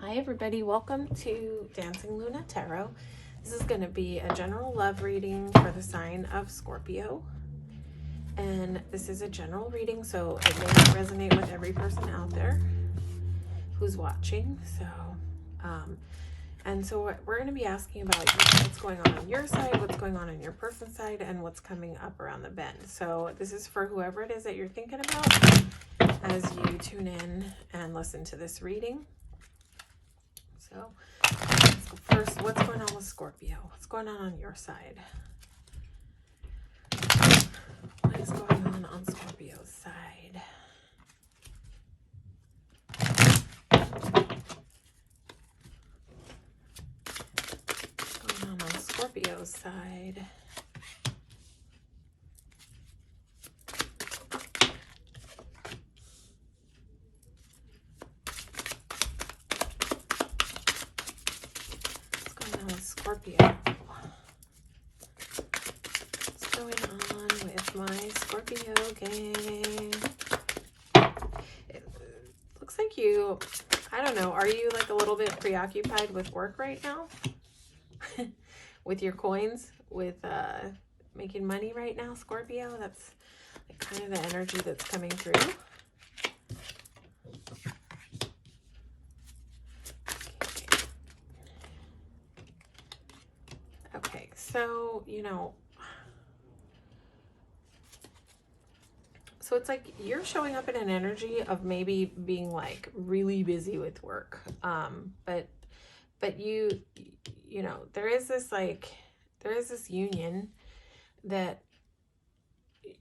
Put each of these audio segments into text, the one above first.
Hi everybody, welcome to Dancing Luna Tarot. This is going to be a general love reading for the sign of Scorpio. And this is a general reading, so it may not resonate with every person out there who's watching. So we're going to be asking about what's going on your side, what's going on your person's side, and what's coming up around the bend. So this is for whoever it is that you're thinking about as you tune in and listen to this reading. So let's go first. What's going on with Scorpio? What's going on your side? What is going on Scorpio's side? What's going on Scorpio's side? Scorpio. What's going on with my Scorpio gang? It looks like you, I don't know, are you like a little bit preoccupied with work right now? With your coins? With making money right now, Scorpio? That's like kind of the energy that's coming through. Okay, so, so it's like you're showing up in an energy of maybe being like really busy with work. But you know, there is this union that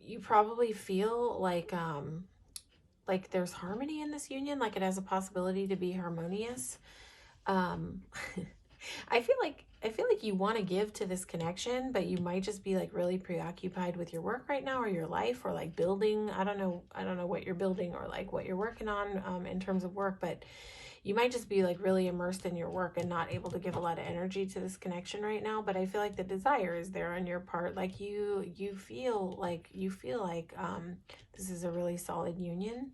you probably feel like there's harmony in this union, like it has a possibility to be harmonious. I feel like you want to give to this connection, but you might just be like really preoccupied with your work right now, or your life, or like building. I don't know what you're building or like what you're working on in terms of work, but you might just be like really immersed in your work and not able to give a lot of energy to this connection right now. But I feel like the desire is there on your part. Like you feel like this is a really solid union.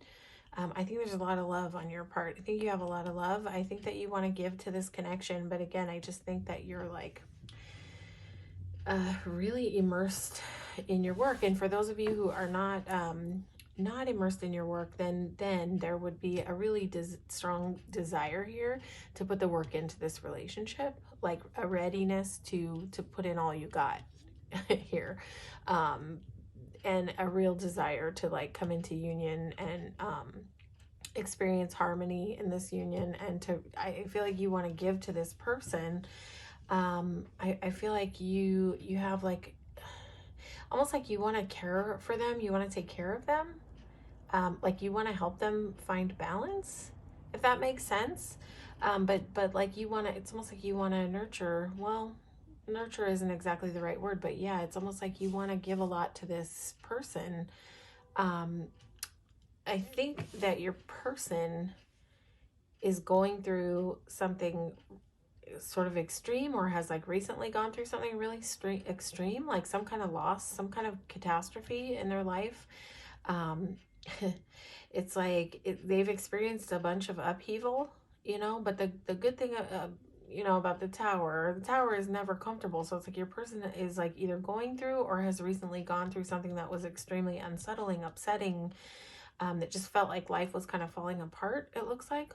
I think there's a lot of love on your part. I think you have a lot of love. I think that you want to give to this connection. But again, I just think that you're like really immersed in your work. And for those of you who are not immersed in your work, then there would be a really strong desire here to put the work into this relationship, like a readiness to put in all you got here. And a real desire to like come into union and experience harmony in this union, and I feel like you want to give to this person. I feel like you have like almost like you want to care for them, you want to take care of them, like you want to help them find balance, if that makes sense. But like you want to, it's almost like you want to nurture. Well, nurture isn't exactly the right word, but yeah, it's almost like you want to give a lot to this person. I think that your person is going through something sort of extreme, or has like recently gone through something really extreme, like some kind of loss, some kind of catastrophe in their life. It's like they've experienced a bunch of upheaval, but the good thing about the tower is never comfortable. So it's like your person is like either going through or has recently gone through something that was extremely unsettling, upsetting, that just felt like life was kind of falling apart, it looks like.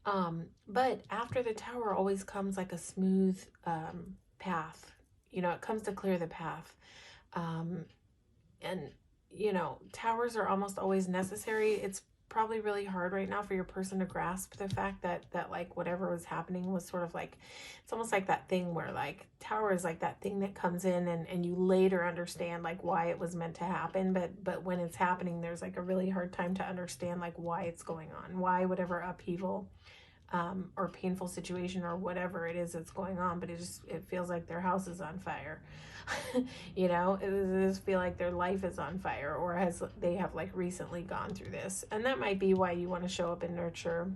But after the tower always comes like a smooth path. It comes to clear the path. And towers are almost always necessary. It's probably really hard right now for your person to grasp the fact that like whatever was happening was sort of like, it's almost like that thing where like tower is like that thing that comes in and you later understand like why it was meant to happen, but when it's happening, there's like a really hard time to understand like why it's going on, why whatever upheaval or painful situation or whatever it is that's going on, but it feels like their house is on fire. It just feel like their life is on fire, or they have like recently gone through this, and that might be why you want to show up and nurture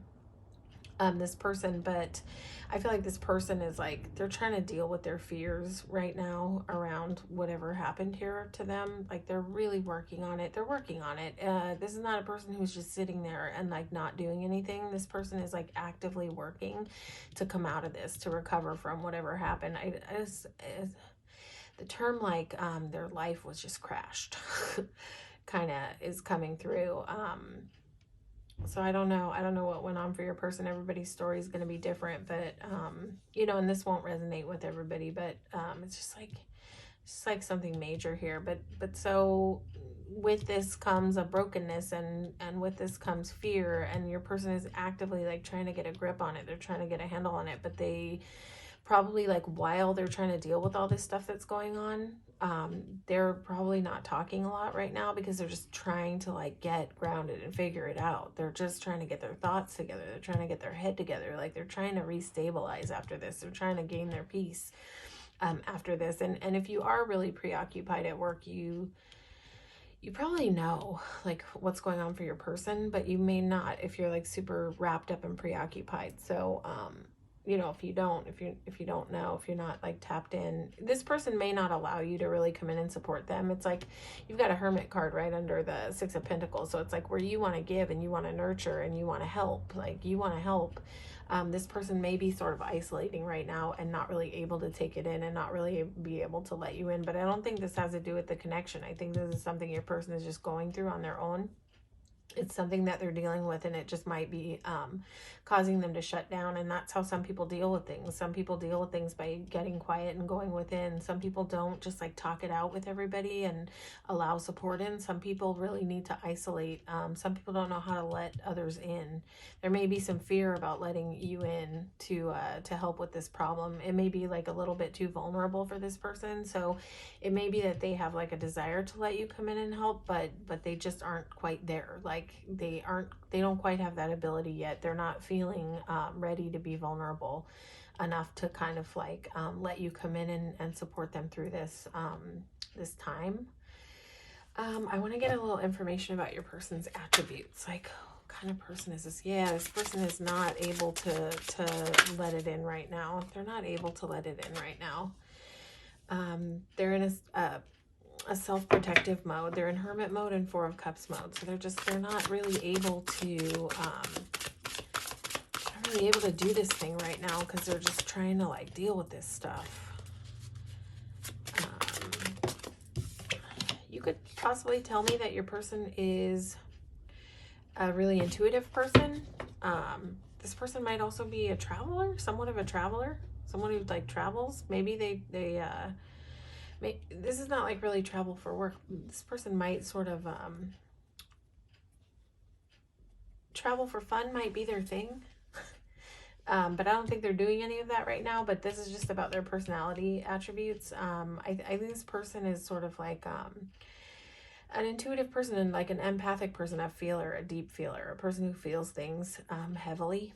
this person, but I feel like this person is like, they're trying to deal with their fears right now around whatever happened here to them. Like, they're really working on it. They're working on it. This is not a person who's just sitting there and like not doing anything. This person is like actively working to come out of this, to recover from whatever happened. The term like their life was just crashed kind of is coming through. So I don't know. I don't know what went on for your person. Everybody's story is going to be different, but, you know, and this won't resonate with everybody, but, it's just like something major here. But so with this comes a brokenness, and with this comes fear, and your person is actively like trying to get a grip on it. They're trying to get a handle on it, but they probably, like, while they're trying to deal with all this stuff that's going on, they're probably not talking a lot right now because they're just trying to like get grounded and figure it out. They're just trying to get their thoughts together. They're trying to get their head together. Like, they're trying to restabilize after this. They're trying to gain their peace after this. And if you are really preoccupied at work, you probably know like what's going on for your person, but you may not if you're like super wrapped up and preoccupied. So you know, if you don't know, if you're not like tapped in, this person may not allow you to really come in and support them. It's like you've got a Hermit card right under the Six of Pentacles. So it's like where you want to give and you want to nurture and you want to help, like you want to help. This person may be sort of isolating right now and not really able to take it in and not really be able to let you in. But I don't think this has to do with the connection. I think this is something your person is just going through on their own. It's something that they're dealing with, and it just might be causing them to shut down. And that's how some people deal with things. Some people deal with things by getting quiet and going within. Some people don't just like talk it out with everybody and allow support in. Some people really need to isolate. Some people don't know how to let others in. There may be some fear about letting you in to help with this problem. It may be like a little bit too vulnerable for this person. So it may be that they have like a desire to let you come in and help, but they just aren't quite there. Like they don't quite have that ability yet. They're not feeling ready to be vulnerable enough to kind of like let you come in and support them through this this time. I want to get a little information about your person's attributes. Like, what kind of person is this? Yeah, this person is not able to let it in right now. They're not able to let it in right now. They're in a self-protective mode. They're in Hermit mode and Four of Cups mode. So they're not really able to do this thing right now because they're just trying to like deal with this stuff. You could possibly tell me that your person is a really intuitive person. This person might also be a traveler, somewhat of a traveler, someone who like travels. Maybe this is not like really travel for work. This person might sort of travel for fun, might be their thing. But I don't think they're doing any of that right now. But this is just about their personality attributes. I think this person is sort of like an intuitive person and like an empathic person, a feeler, a deep feeler, a person who feels things heavily.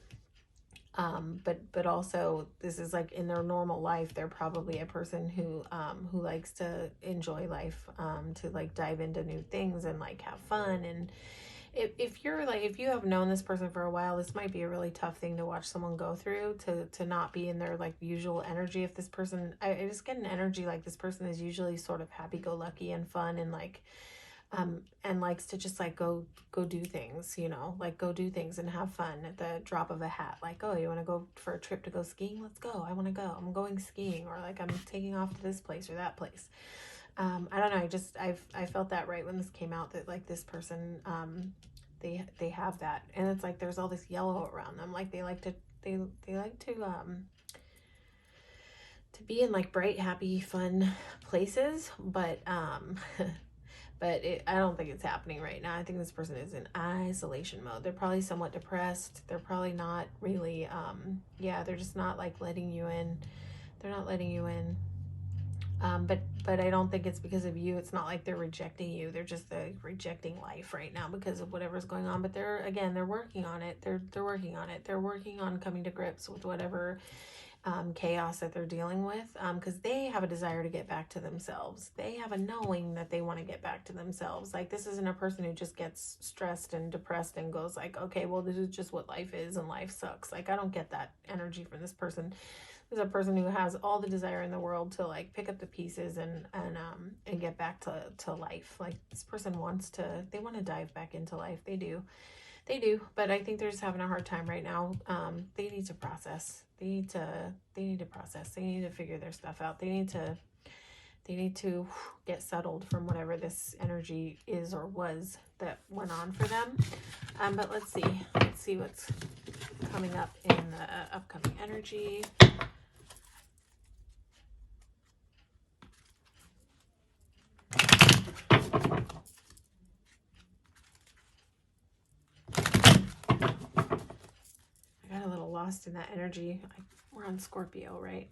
But also this is like in their normal life, they're probably a person who likes to enjoy life, to like dive into new things and like have fun. And if you have known this person for a while, this might be a really tough thing to watch someone go through, to not be in their like usual energy. If this person, I just get an energy like this person is usually sort of happy-go-lucky and fun and like and likes to just like go do things, you know, like go do things and have fun at the drop of a hat. Like, oh, you want to go for a trip to go skiing? Let's go. I want to go. I'm going skiing. Or like I'm taking off to this place or that place. I don't know. I felt that right when this came out, that like this person, they have that, and it's like there's all this yellow around them. Like they like to be in like bright, happy, fun places, but but I don't think it's happening right now. I think this person is in isolation mode. They're probably somewhat depressed. They're probably not really, yeah, they're just not like letting you in. They're not letting you in. But I don't think it's because of you. It's not like they're rejecting you. They're just rejecting life right now because of whatever's going on. But they're working on it. They're working on it. They're working on coming to grips with whatever chaos that they're dealing with, because they have a desire to get back to themselves. They have a knowing that they want to get back to themselves. Like, this isn't a person who just gets stressed and depressed and goes like, okay, well, this is just what life is and life sucks. Like, I don't get that energy from this person. This is a person who has all the desire in the world to like pick up the pieces and get back to life. Like, this person they want to dive back into life. They do. They do, but I think they're just having a hard time right now. They need to process. They need to process. They need to figure their stuff out. They need to get settled from whatever this energy is or was that went on for them. But let's see what's coming up in the upcoming energy. A little lost in that energy. We're on Scorpio, right?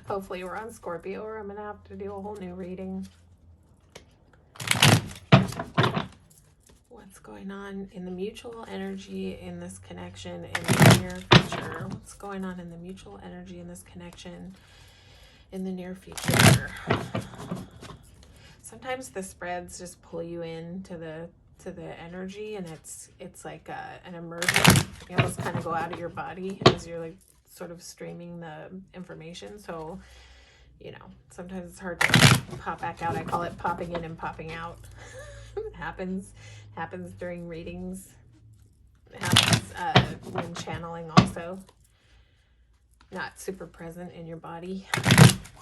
Hopefully we're on Scorpio, or I'm gonna have to do a whole new reading. What's going on in the mutual energy in this connection in the near future? What's going on in the mutual energy in this connection in the near future? Sometimes the spreads just pull you into the energy, and it's like an immersion. You almost kind of go out of your body as you're like sort of streaming the information. So, you know, sometimes it's hard to pop back out. I call it popping in and popping out. happens during readings. It happens when channeling also. Not super present in your body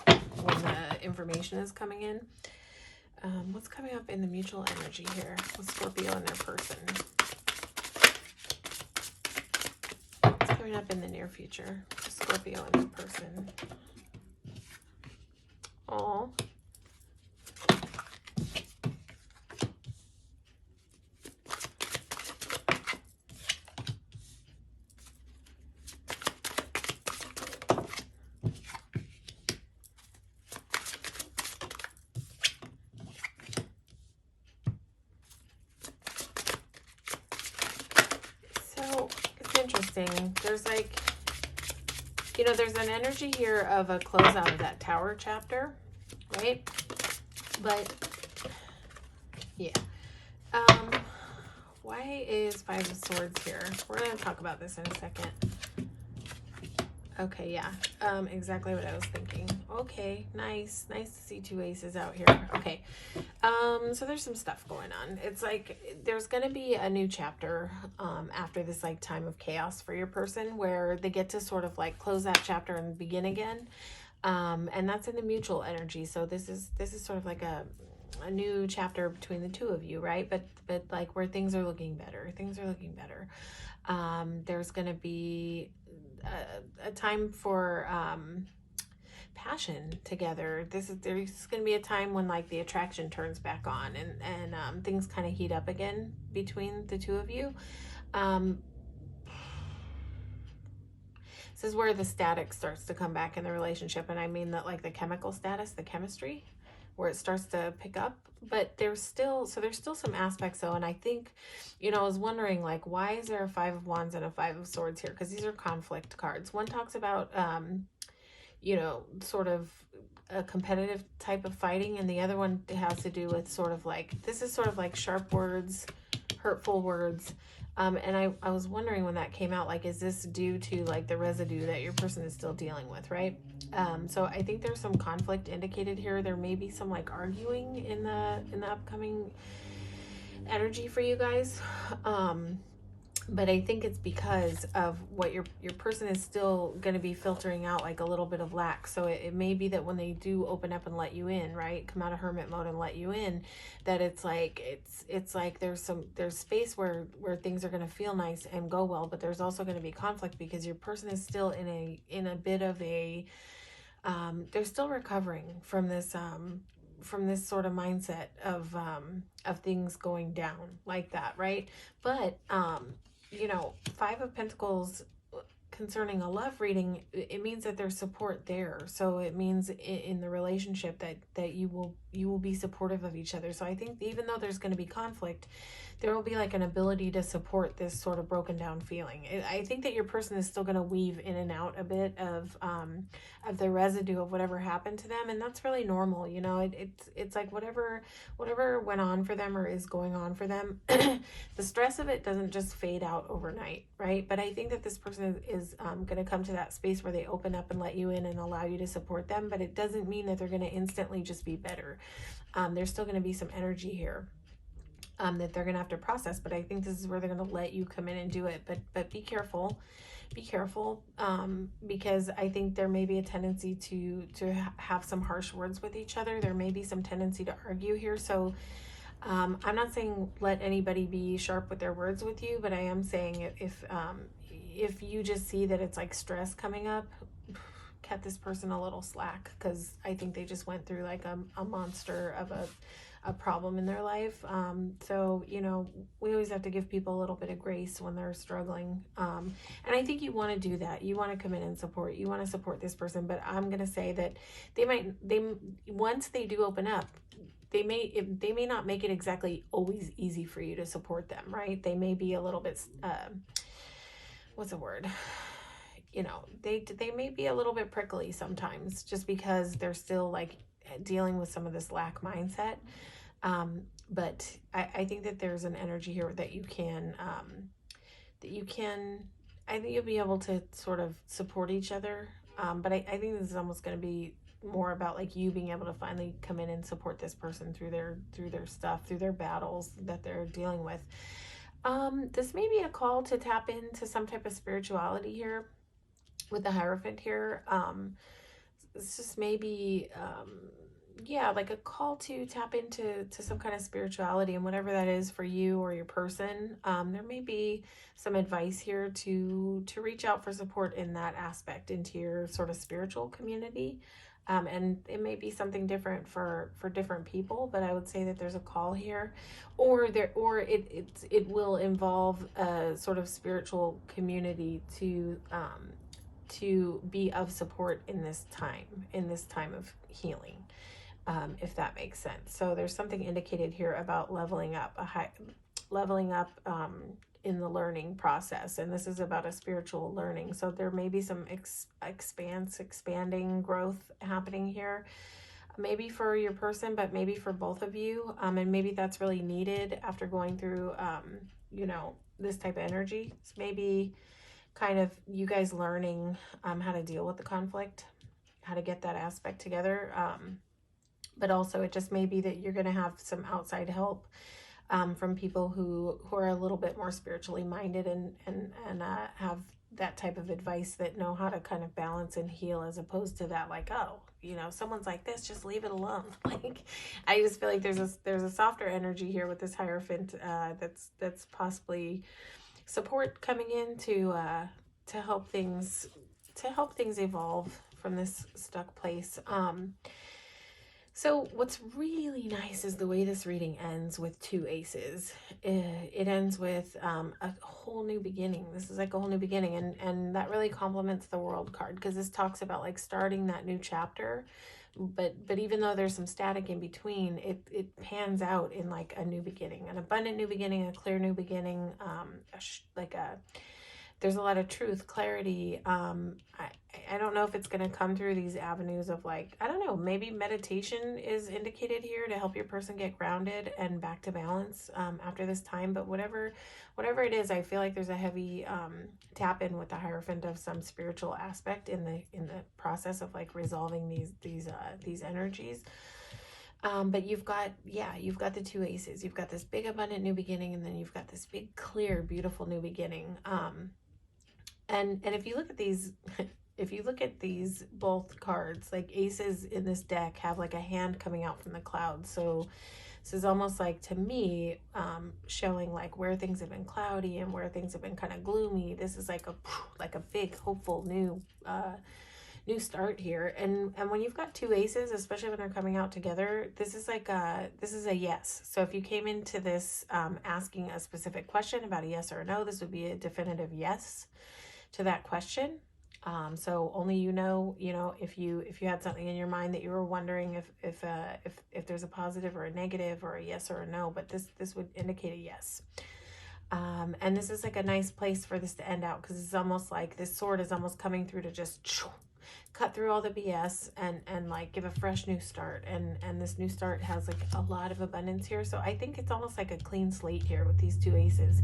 when the information is coming in. What's coming up in the mutual energy here with Scorpio and their person? What's coming up in the near future with Scorpio and their person? Oh. There's like, you know, there's an energy here of a closeout of that Tower chapter, right? But yeah, why is Five of Swords here? We're going to talk about this in a second. Okay, yeah, exactly what I was thinking. Okay, nice to see two aces out here. Okay, so there's some stuff going on. It's like there's gonna be a new chapter after this like time of chaos for your person, where they get to sort of like close that chapter and begin again, and that's in the mutual energy. So this is sort of like a new chapter between the two of you, right? But like where things are looking better. There's gonna be a time for passion together. There's going to be a time when like the attraction turns back on and things kind of heat up again between the two of you. This is where the static starts to come back in the relationship, and I mean that like the chemical status, the chemistry, where it starts to pick up. But there's still some aspects though, and I think, you know, I was wondering like, why is there a Five of Wands and a Five of Swords here? Because these are conflict cards. One talks about you know, sort of a competitive type of fighting, and the other one has to do with sort of like, this is sort of like sharp words, hurtful words. And I was wondering when that came out, like, is this due to like the residue that your person is still dealing with, right? So I think there's some conflict indicated here. There may be some like arguing in the upcoming energy for you guys. But I think it's because of what your person is still going to be filtering out like a little bit of lack. So it may be that when they do open up and let you in, right, come out of hermit mode and let you in, that it's like there's space where things are going to feel nice and go well, but there's also going to be conflict because your person is still in a bit of a they're still recovering from this sort of mindset of things going down like that, right? But you know, Five of Pentacles concerning a love reading, it means that there's support there. So it means in the relationship that you will be supportive of each other. So I think even though there's going to be conflict, there will be like an ability to support this sort of broken down feeling. I think that your person is still going to weave in and out a bit of the residue of whatever happened to them, and that's really normal. You know, it's like whatever went on for them or is going on for them. The stress of it doesn't just fade out overnight, right? But I think that this person is going to come to that space where they open up and let you in and allow you to support them, but it doesn't mean that they're going to instantly just be better. There's still going to be some energy here that they're going to have to process, but I think this is where they're going to let you come in and do it. But be careful, because I think there may be a tendency to have some harsh words with each other. There may be some tendency to argue here. So I'm not saying let anybody be sharp with their words with you, but I am saying if you just see that it's like stress coming up, cut this person a little slack, because I think they just went through like a monster of a problem in their life. So, you know, we always have to give people a little bit of grace when they're struggling. And I think you want to do that. You want to come in and support. You want to support this person. But I'm going to say that once they do open up, they may not make it exactly always easy for you to support them, right? They may be a little bit, what's the word? You know, they may be a little bit prickly sometimes, just because they're still like dealing with some of this lack mindset. But I think that there's an energy here that you can, I think you'll be able to sort of support each other. But I think this is almost going to be more about like you being able to finally come in and support this person through their stuff, through their battles that they're dealing with. This may be a call to tap into some type of spirituality here with the Hierophant here. It's just maybe, yeah, like a call to tap into some kind of spirituality, and whatever that is for you or your person. There may be some advice here to reach out for support in that aspect into your sort of spiritual community. And it may be something different for different people, but I would say that there's a call here, or it will involve a sort of spiritual community to be of support in this time of healing, if that makes sense. So there's something indicated here about leveling up in the learning process, and this is about a spiritual learning. So there may be some expanding growth happening here, maybe for your person, but maybe for both of you, and maybe that's really needed after going through you know, this type of energy. So maybe kind of you guys learning how to deal with the conflict, how to get that aspect together, but also it just may be that you're going to have some outside help from people who are a little bit more spiritually minded and have that type of advice, that know how to kind of balance and heal, as opposed to that like, oh, you know, someone's like this, just leave it alone. Like, I just feel like there's a softer energy here with this Hierophant that's possibly support coming in to help things evolve from this stuck place. So what's really nice is the way this reading ends with 2 aces. It ends with a whole new beginning. This is like a whole new beginning, and that really complements the World card, because this talks about like starting that new chapter. But even though there's some static in between, it pans out in like a new beginning, an abundant new beginning, a clear new beginning, there's a lot of truth, clarity. I don't know if it's going to come through these avenues of like, I don't know, maybe meditation is indicated here to help your person get grounded and back to balance after this time. But whatever it is, I feel like there's a heavy tap in with the Hierophant of some spiritual aspect in the process of like resolving these energies. But you've got the 2 aces. You've got this big abundant new beginning, and then you've got this big clear beautiful new beginning. And if you look at these, if you look at these both cards, like aces in this deck have like a hand coming out from the clouds. So this is almost like, to me, showing like where things have been cloudy and where things have been kind of gloomy. This is like a big hopeful new start here. And when you've got 2 aces, especially when they're coming out together, this is a yes. So if you came into this asking a specific question about a yes or a no, this would be a definitive yes. to that question. So only you know, if you had something in your mind that you were wondering if there's a positive or a negative or a yes or a no, but this would indicate a yes. And this is like a nice place for this to end out, because it's almost like this sword is almost coming through to just cut through all the BS and like give a fresh new start. And this new start has like a lot of abundance here. So I think it's almost like a clean slate here with these two aces,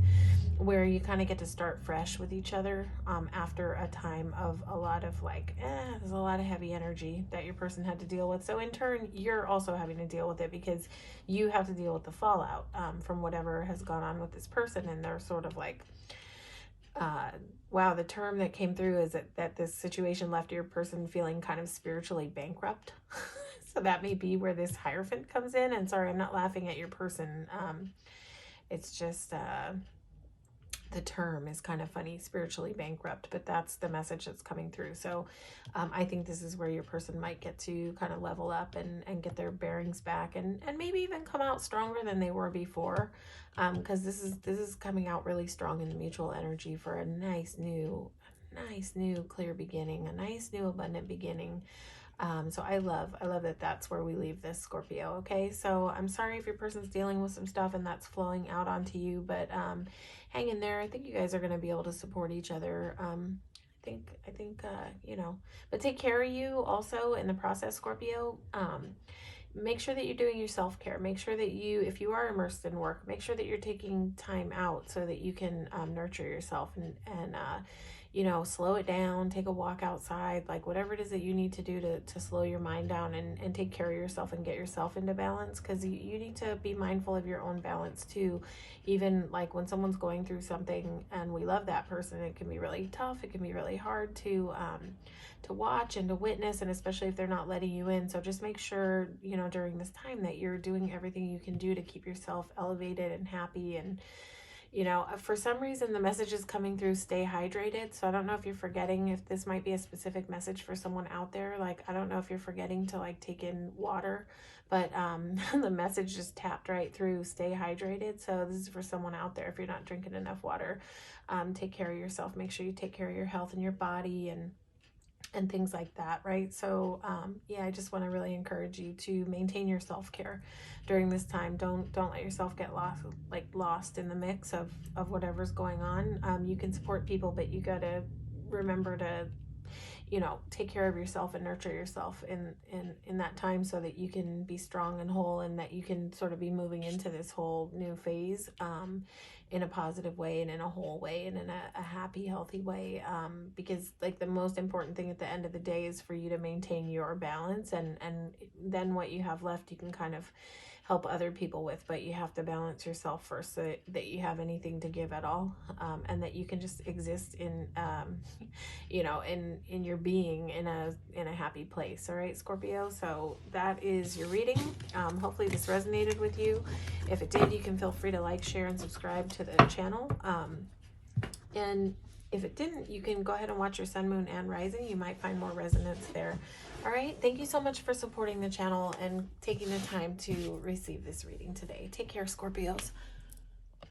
where you kind of get to start fresh with each other after a time of a lot of like, there's a lot of heavy energy that your person had to deal with. So in turn, you're also having to deal with it, because you have to deal with the fallout from whatever has gone on with this person. And they're sort of like, wow, the term that came through is that this situation left your person feeling kind of spiritually bankrupt. So that may be where this Hierophant comes in. And sorry, I'm not laughing at your person. It's just the term is kind of funny, spiritually bankrupt, but that's the message that's coming through. So I think this is where your person might get to kind of level up and get their bearings back, and maybe even come out stronger than they were before, because this is coming out really strong in the mutual energy for a nice new clear beginning, a nice new abundant beginning. So I love that that's where we leave this, Scorpio. Okay, so I'm sorry if your person's dealing with some stuff and that's flowing out onto you, but hang in there. I think you guys are going to be able to support each other. I think but take care of you also in the process, Scorpio. Make sure that you're doing your self-care. Make sure that if you are immersed in work, make sure that you're taking time out so that you can nurture yourself and slow it down, take a walk outside, like whatever it is that you need to do to slow your mind down and take care of yourself and get yourself into balance, because you need to be mindful of your own balance too. Even like when someone's going through something and we love that person, it can be really tough. It can be really hard to watch and to witness, and especially if they're not letting you in. So just make sure, during this time that you're doing everything you can do to keep yourself elevated and happy. And for some reason, the message is coming through, stay hydrated. So I don't know if you're forgetting, if this might be a specific message for someone out there. Like, I don't know if you're forgetting to like take in water, but the message just tapped right through, stay hydrated. So this is for someone out there. If you're not drinking enough water, take care of yourself. Make sure you take care of your health and your body and things like that, right? So I just want to really encourage you to maintain your self-care during this time. Don't let yourself get lost in the mix of whatever's going on. You can support people, but you got to remember to take care of yourself and nurture yourself in that time, so that you can be strong and whole, and that you can sort of be moving into this whole new phase in a positive way and in a whole way and in a happy, healthy way, because like the most important thing at the end of the day is for you to maintain your balance, and then what you have left you can kind of help other people with, but you have to balance yourself first, so that you have anything to give at all, and that you can just exist in in your being in a happy place. All right, Scorpio, so that is your reading. Hopefully this resonated with you. If it did, you can feel free to like, share, and subscribe to the channel, and if it didn't, you can go ahead and watch your sun, moon, and rising. You might find more resonance there. All right, thank you so much for supporting the channel and taking the time to receive this reading today. Take care, Scorpios.